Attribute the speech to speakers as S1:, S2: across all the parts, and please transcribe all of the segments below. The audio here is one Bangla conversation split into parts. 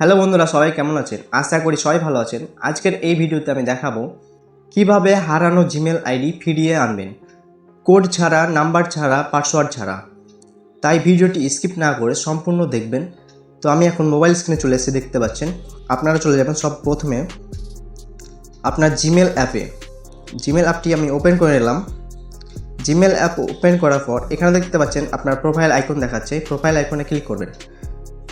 S1: হ্যালো বন্ধুরা, সবাই কেমন আছেন? আশা করি সবাই ভালো আছেন। আজকের এই ভিডিওতে আমি দেখাবো কিভাবে হারানো জিমেল আইডি ফিরিয়ে আনবেন, কোড ছাড়া, নাম্বার ছাড়া, পাসওয়ার্ড ছাড়া। তাই ভিডিওটি স্কিপ না করে সম্পূর্ণ দেখবেন। তো আমি এখন মোবাইল স্ক্রিনে চলে এসে দেখতে পাচ্ছেন। আপনারা চলে যাবেন সব প্রথমে আপনার জিমেল অ্যাপটি আমি ওপেন করে নিলাম। জিমেল অ্যাপ ওপেন করার পর এখানে দেখতে পাচ্ছেন আপনার প্রোফাইল আইকন দেখাচ্ছে। প্রোফাইল আইকনে ক্লিক করবেন।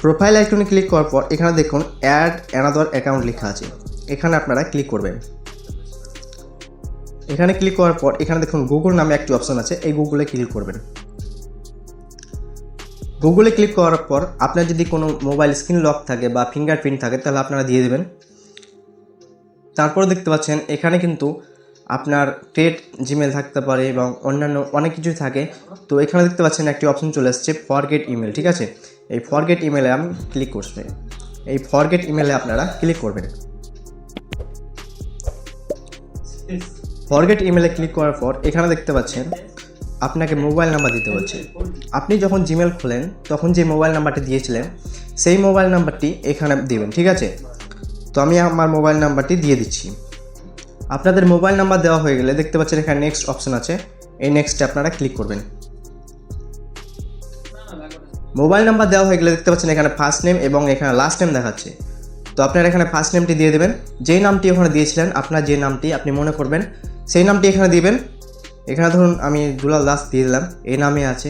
S1: প্রোফাইল আইকনে ক্লিক করার পর এখানে দেখুন অ্যাড অ্যানাদার অ্যাকাউন্ট লেখা আছে, এখানে আপনারা ক্লিক করবেন। এখানে ক্লিক করার পর এখানে দেখুন গুগল নামে একটি অপশন আছে, এই গুগলে ক্লিক করবেন। গুগলে ক্লিক করার পর আপনার যদি কোনো মোবাইল স্ক্রিন লক থাকে বা ফিঙ্গারপ্রিন্ট থাকে তাহলে আপনারা দিয়ে দেবেন। তারপর দেখতে পাচ্ছেন এখানে কিন্তু আপনার টেট জিমেল থাকতে পারে এবং অন্যান্য অনেক কিছুই থাকে। তো এখানে দেখতে পাচ্ছেন একটি অপশন চলে আসছে ফরগেট ইমেল, ঠিক আছে। এই ফরগেট ইমেলে আমি ক্লিক করছি। এই ফরগেট ইমেলে আপনারা ক্লিক করবেন। ফরগেট ইমেলে ক্লিক করার পর এখানে দেখতে পাচ্ছেন আপনাকে মোবাইল নাম্বার দিতে হচ্ছে। আপনি যখন জিমেল খোলেন তখন যে মোবাইল নাম্বারটি দিয়েছিলেন সেই মোবাইল নাম্বারটি এখানে দেবেন, ঠিক আছে। তো আমি আমার মোবাইল নাম্বারটি দিয়ে দিচ্ছি। আপনাদের মোবাইল নাম্বার দেওয়া হয়ে গেলে দেখতে পাচ্ছেন এখানে নেক্সট অপশন আছে, এই নেক্সটে আপনারা ক্লিক করবেন। মোবাইল নাম্বার দেওয়া হয়ে গেলে দেখতে পাচ্ছেন এখানে ফার্স্ট নেম এবং এখানে লাস্ট নেম দেখাচ্ছে। তো আপনারা এখানে ফার্স্ট নেমটি দিয়ে দেবেন, যেই নামটি ওখানে দিয়েছিলেন আপনার যে নামটি আপনি মনে করবেন সেই নামটি এখানে দিবেন। এখানে ধরুন আমি দুলাল দাস দিয়ে দিলাম, এই নামে আছে।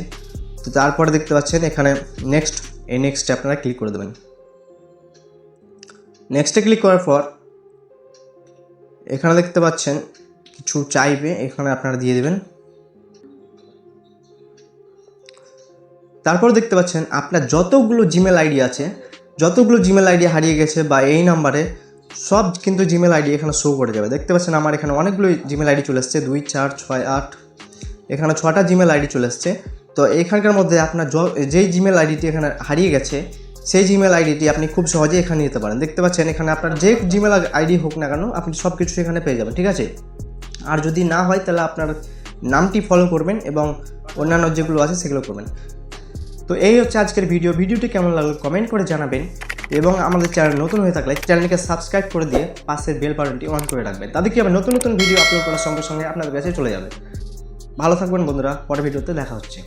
S1: তো তারপরে দেখতে পাচ্ছেন এখানে নেক্সট, এই নেক্সটে আপনারা ক্লিক করে দেবেন। নেক্সটে ক্লিক করার পর এখানে দেখতে পাচ্ছেন কিছু চাইবে, এখানে আপনারা দিয়ে দেবেন। তারপর দেখতে পাচ্ছেন আপনার যতগুলো জিমেল আইডি আছে, যতগুলো জিমেল আইডি হারিয়ে গেছে বা এই নাম্বারে সব কিন্তু জিমেল আইডি এখানে শো করে যাবে। দেখতে পাচ্ছেন আমার এখানে অনেকগুলো জিমেল আইডি চলে এসছে, 2, 4, 6, 8, এখানে 6টা জিমেল আইডি চলে এসছে। তো এখানকার মধ্যে আপনার যেই জিমেল আইডিটি এখানে হারিয়ে গেছে সেই জিমেল আইডিটি আপনি খুব সহজেই এখানে নিতে পারেন। দেখতে পাচ্ছেন এখানে আপনার যে জিমেল আইডি হোক না কেন আপনি সব কিছু এখানে পেয়ে যাবেন, ঠিক আছে। আর যদি না হয় তাহলে আপনার নামটি ফলো করবেন এবং অন্যান্য যেগুলো আছে সেগুলো করবেন। তো এই হচ্ছে আজকের ভিডিওটি কেমন লাগলো কমেন্ট করে জানাবেন এবং আমাদের চ্যানেল নতুন হয়ে থাকলে চ্যানেলকে সাবস্ক্রাইব করে দিয়ে পাশের বেল বাটনটি অন করে রাখবেন। তাতে কি হবে, নতুন নতুন ভিডিও আপলোড করার সঙ্গে সঙ্গে আপনাদের কাছে চলে যাবে। ভালো থাকবেন বন্ধুরা, পরের ভিডিওতে দেখা হচ্ছে।